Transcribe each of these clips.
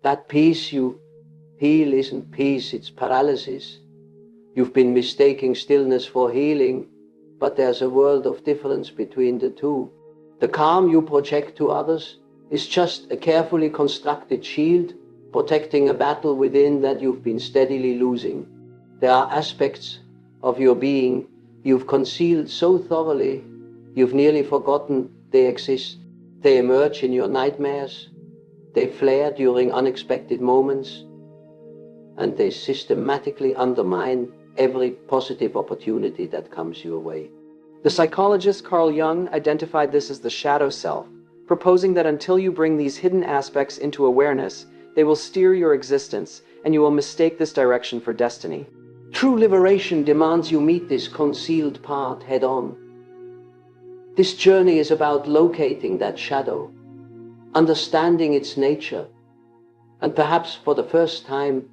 That peace you heal isn't peace, it's paralysis. You've been mistaking stillness for healing, but there's a world of difference between the two. The calm you project to others is just a carefully constructed shield protecting a battle within that you've been steadily losing. There are aspects of your being you've concealed so thoroughly you've nearly forgotten they exist. They emerge in your nightmares, they flare during unexpected moments, and they systematically undermine every positive opportunity that comes your way. The psychologist Carl Jung identified this as the shadow self, proposing that until you bring these hidden aspects into awareness, they will steer your existence, and you will mistake this direction for destiny. True liberation demands you meet this concealed part head-on. This journey is about locating that shadow, understanding its nature, and perhaps for the first time,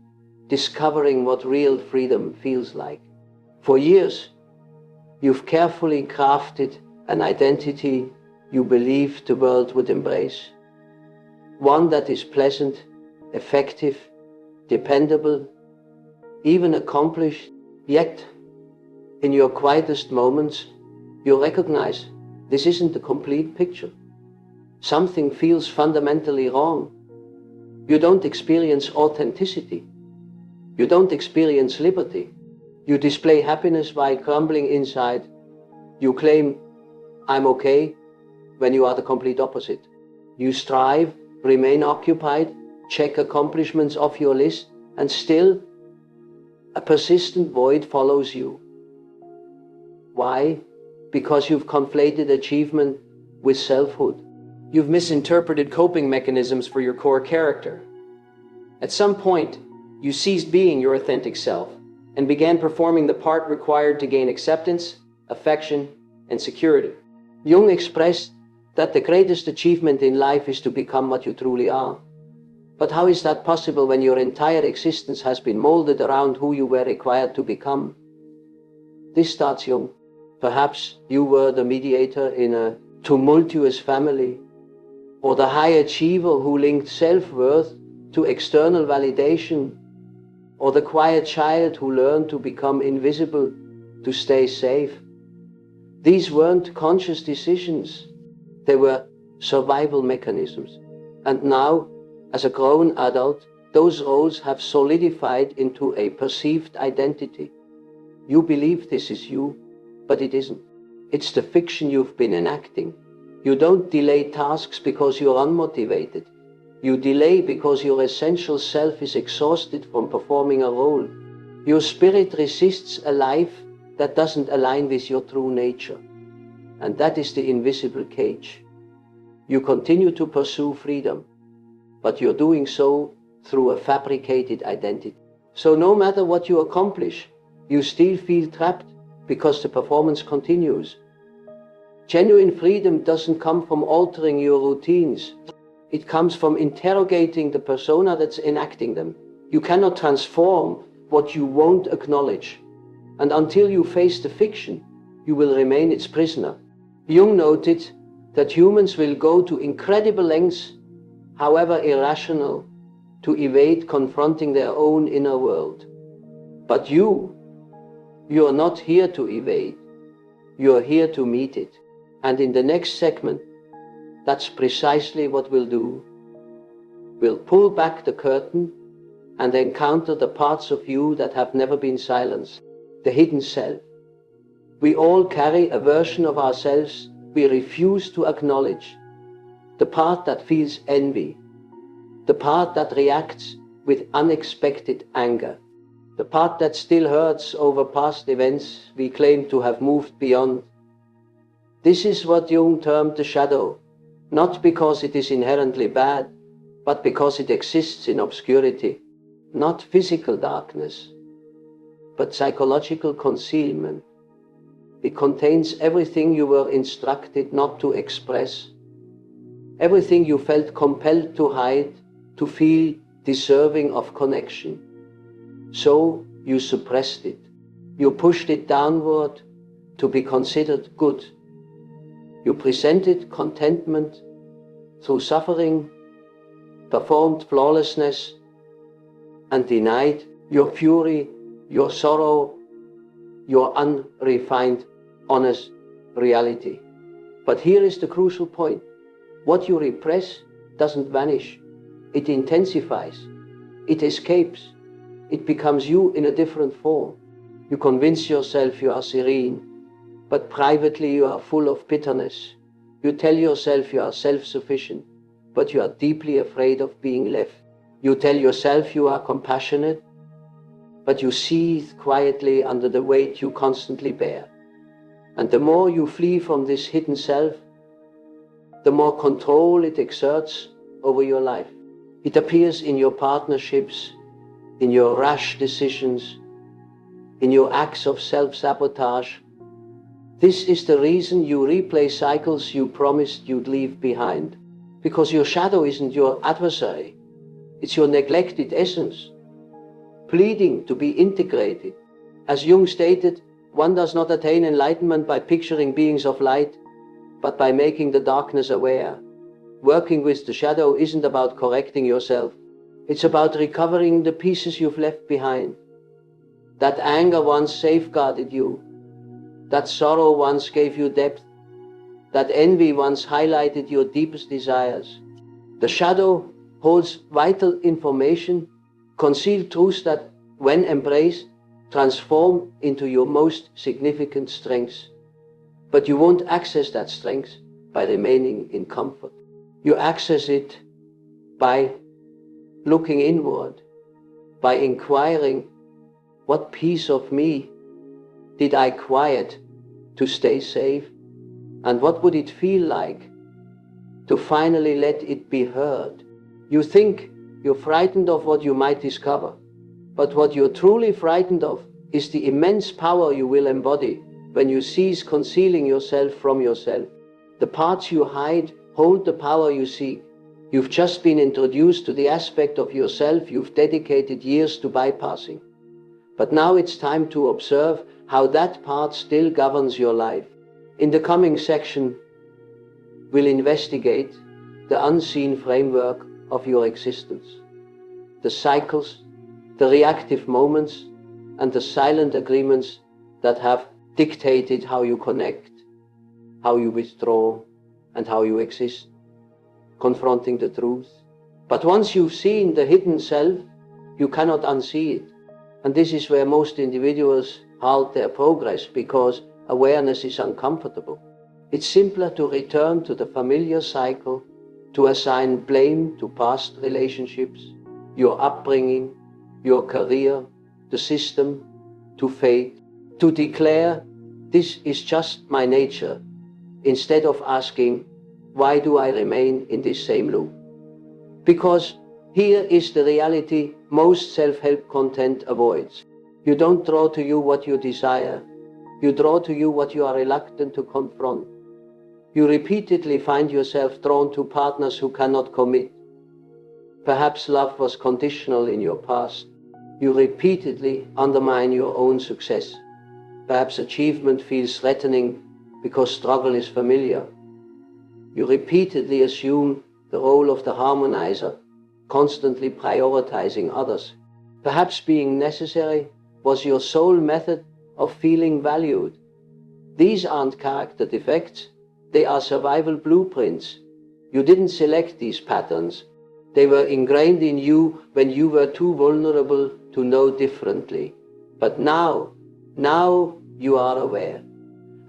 discovering what real freedom feels like. For years, you've carefully crafted an identity you believed the world would embrace. One that is pleasant, effective, dependable, even accomplished. Yet, in your quietest moments, you recognize this isn't the complete picture. Something feels fundamentally wrong. You don't experience authenticity. You don't experience liberty. You display happiness while crumbling inside. You claim, "I'm okay," when you are the complete opposite. You strive, remain occupied, check accomplishments off your list, and still, a persistent void follows you. Why? Because you've conflated achievement with selfhood. You've misinterpreted coping mechanisms for your core character. At some point, you ceased being your authentic self and began performing the part required to gain acceptance, affection, and security. Jung expressed that the greatest achievement in life is to become what you truly are. But how is that possible when your entire existence has been molded around who you were required to become? This starts young. Perhaps you were the mediator in a tumultuous family, or the high achiever who linked self-worth to external validation, or the quiet child who learned to become invisible to stay safe. These weren't conscious decisions. They were survival mechanisms. And now, as a grown adult, those roles have solidified into a perceived identity. You believe this is you, but it isn't. It's the fiction you've been enacting. You don't delay tasks because you're unmotivated. You delay because your essential self is exhausted from performing a role. Your spirit resists a life that doesn't align with your true nature. And that is the invisible cage. You continue to pursue freedom, but you're doing so through a fabricated identity. So no matter what you accomplish, you still feel trapped because the performance continues. Genuine freedom doesn't come from altering your routines. It comes from interrogating the persona that's enacting them. You cannot transform what you won't acknowledge. And until you face the fiction, you will remain its prisoner. Jung noted that humans will go to incredible lengths, however irrational, to evade confronting their own inner world. But you're not here to evade. You're here to meet it. And in the next segment, that's precisely what we'll do. We'll pull back the curtain and encounter the parts of you that have never been silenced, the hidden self. We all carry a version of ourselves we refuse to acknowledge, the part that feels envy, the part that reacts with unexpected anger, the part that still hurts over past events we claim to have moved beyond. This is what Jung termed the shadow, not because it is inherently bad, but because it exists in obscurity, not physical darkness, but psychological concealment. It contains everything you were instructed not to express, everything you felt compelled to hide, to feel deserving of connection. So you suppressed it. You pushed it downward to be considered good. You presented contentment through suffering, performed flawlessness, and denied your fury, your sorrow, your unrefined, honest reality. But here is the crucial point. What you repress doesn't vanish. It intensifies. It escapes. It becomes you in a different form. You convince yourself you are serene, but privately you are full of bitterness. You tell yourself you are self-sufficient, but you are deeply afraid of being left. You tell yourself you are compassionate, but you seethe quietly under the weight you constantly bear. And the more you flee from this hidden self, the more control it exerts over your life. It appears in your partnerships, in your rash decisions, in your acts of self-sabotage. This is the reason you replay cycles you promised you'd leave behind. Because your shadow isn't your adversary. It's your neglected essence, pleading to be integrated. As Jung stated, one does not attain enlightenment by picturing beings of light, but by making the darkness aware. Working with the shadow isn't about correcting yourself. It's about recovering the pieces you've left behind. That anger once safeguarded you. That sorrow once gave you depth. That envy once highlighted your deepest desires. The shadow holds vital information, concealed truths that, when embraced, transform into your most significant strengths. But you won't access that strength by remaining in comfort. You access it by looking inward, by inquiring, what piece of me did I quiet to stay safe? And what would it feel like to finally let it be heard? You think you're frightened of what you might discover, but what you're truly frightened of is the immense power you will embody when you cease concealing yourself from yourself. The parts you hide hold the power you seek. You've just been introduced to the aspect of yourself you've dedicated years to bypassing. But now it's time to observe how that part still governs your life. In the coming section, we'll investigate the unseen framework of your existence, the cycles, the reactive moments, and the silent agreements that have dictated how you connect, how you withdraw, and how you exist, confronting the truth. But once you've seen the hidden self, you cannot unsee it. And this is where most individuals halt their progress, because awareness is uncomfortable. It's simpler to return to the familiar cycle, to assign blame to past relationships, your upbringing, your career, the system, to fate, to declare, this is just my nature, instead of asking, why do I remain in this same loop? Because here is the reality most self-help content avoids. You don't draw to you what you desire. You draw to you what you are reluctant to confront. You repeatedly find yourself drawn to partners who cannot commit. Perhaps love was conditional in your past. You repeatedly undermine your own success. Perhaps achievement feels threatening because struggle is familiar. You repeatedly assume the role of the harmonizer, constantly prioritizing others. Perhaps being necessary was your sole method of feeling valued. These aren't character defects, they are survival blueprints. You didn't select these patterns. They were ingrained in you when you were too vulnerable to know differently. But now you are aware.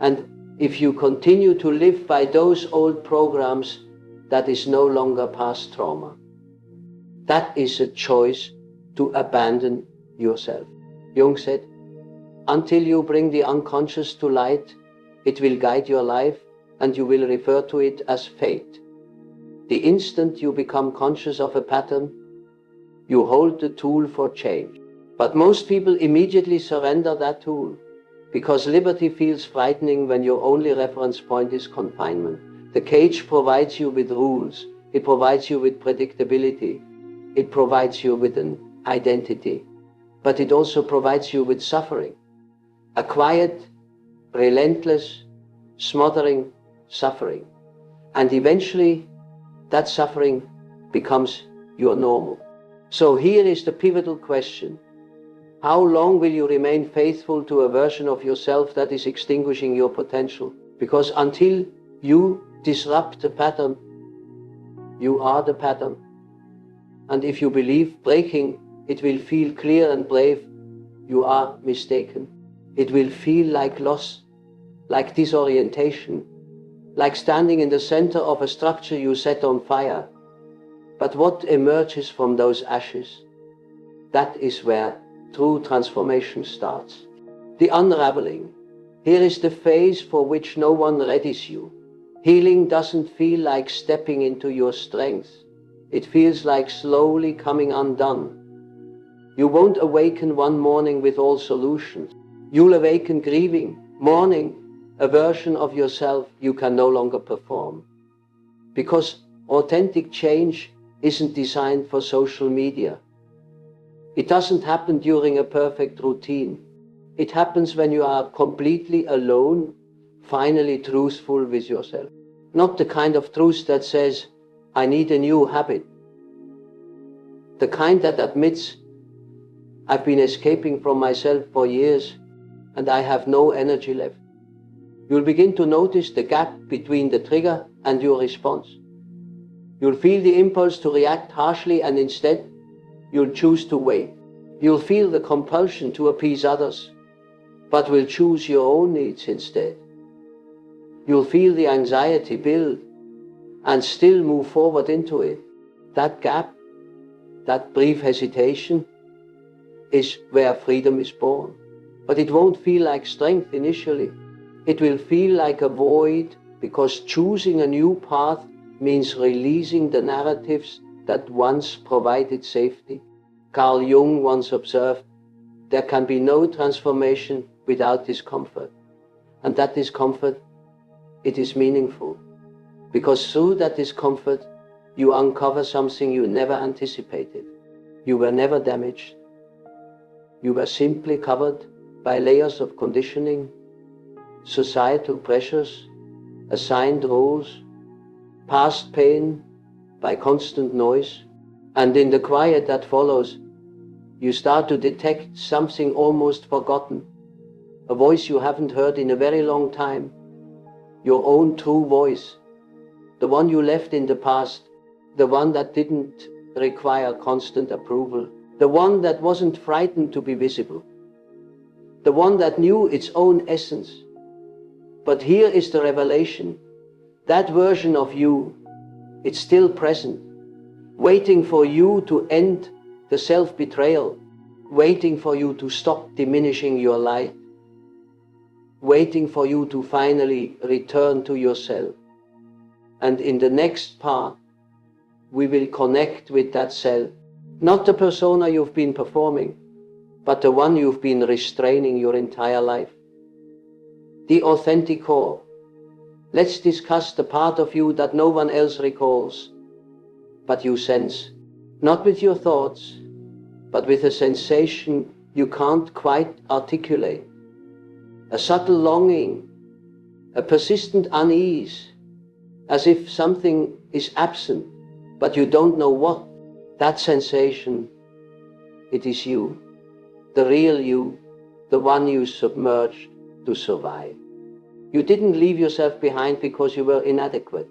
And if you continue to live by those old programs, that is no longer past trauma. That is a choice to abandon yourself. Jung said, until you bring the unconscious to light, it will guide your life and you will refer to it as fate. The instant you become conscious of a pattern, you hold the tool for change. But most people immediately surrender that tool because liberty feels frightening when your only reference point is confinement. The cage provides you with rules. It provides you with predictability. It provides you with an identity. But it also provides you with suffering. A quiet, relentless, smothering suffering. And eventually, that suffering becomes you're normal. So here is the pivotal question. How long will you remain faithful to a version of yourself that is extinguishing your potential? Because until you disrupt the pattern, you are the pattern. And if you believe breaking, it will feel clear and brave, you are mistaken. It will feel like loss, like disorientation, like standing in the center of a structure you set on fire. But what emerges from those ashes? That is where true transformation starts. The unraveling. Here is the phase for which no one readies you. Healing doesn't feel like stepping into your strength. It feels like slowly coming undone. You won't awaken one morning with all solutions. You'll awaken grieving, mourning, a version of yourself you can no longer perform. Because authentic change isn't designed for social media. It doesn't happen during a perfect routine. It happens when you are completely alone, finally truthful with yourself. Not the kind of truth that says, I need a new habit. The kind that admits, I've been escaping from myself for years and I have no energy left. You'll begin to notice the gap between the trigger and your response. You'll feel the impulse to react harshly and instead, you'll choose to wait. You'll feel the compulsion to appease others, but will choose your own needs instead. You'll feel the anxiety build and still move forward into it. That gap, that brief hesitation, is where freedom is born. But it won't feel like strength initially. It will feel like a void, because choosing a new path means releasing the narratives that once provided safety. Carl Jung once observed, there can be no transformation without discomfort. And that discomfort, it is meaningful. Because through that discomfort, you uncover something you never anticipated. You were never damaged. You were simply covered by layers of conditioning, societal pressures, assigned roles, past pain by constant noise. And in the quiet that follows, you start to detect something almost forgotten, a voice you haven't heard in a very long time, your own true voice, the one you left in the past, the one that didn't require constant approval, the one that wasn't frightened to be visible, the one that knew its own essence. But here is the revelation. That version of you, it's still present, waiting for you to end the self-betrayal, waiting for you to stop diminishing your light, waiting for you to finally return to yourself. And in the next part, we will connect with that self, not the persona you've been performing, but the one you've been restraining your entire life. The authentic core. Let's discuss the part of you that no one else recalls, but you sense, not with your thoughts, but with a sensation you can't quite articulate. A subtle longing, a persistent unease, as if something is absent, but you don't know what. That sensation, it is you, the real you, the one you submerged to survive. You didn't leave yourself behind because you were inadequate.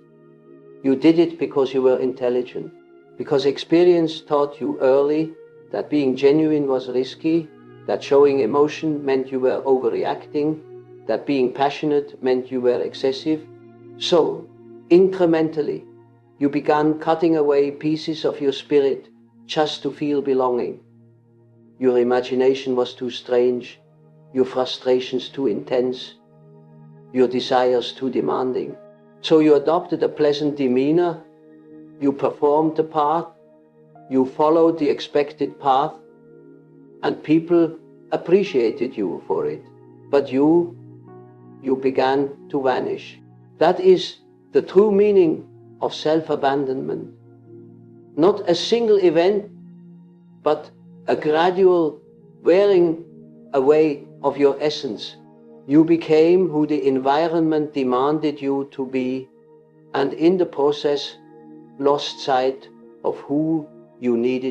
You did it because you were intelligent, because experience taught you early that being genuine was risky, that showing emotion meant you were overreacting, that being passionate meant you were excessive. So, incrementally, you began cutting away pieces of your spirit just to feel belonging. Your imagination was too strange, your frustrations too intense, your desires too demanding. So you adopted a pleasant demeanor, you performed the part, you followed the expected path, and people appreciated you for it. But you began to vanish. That is the true meaning of self-abandonment. Not a single event, but a gradual wearing away of your essence. You became who the environment demanded you to be, and in the process lost sight of who you needed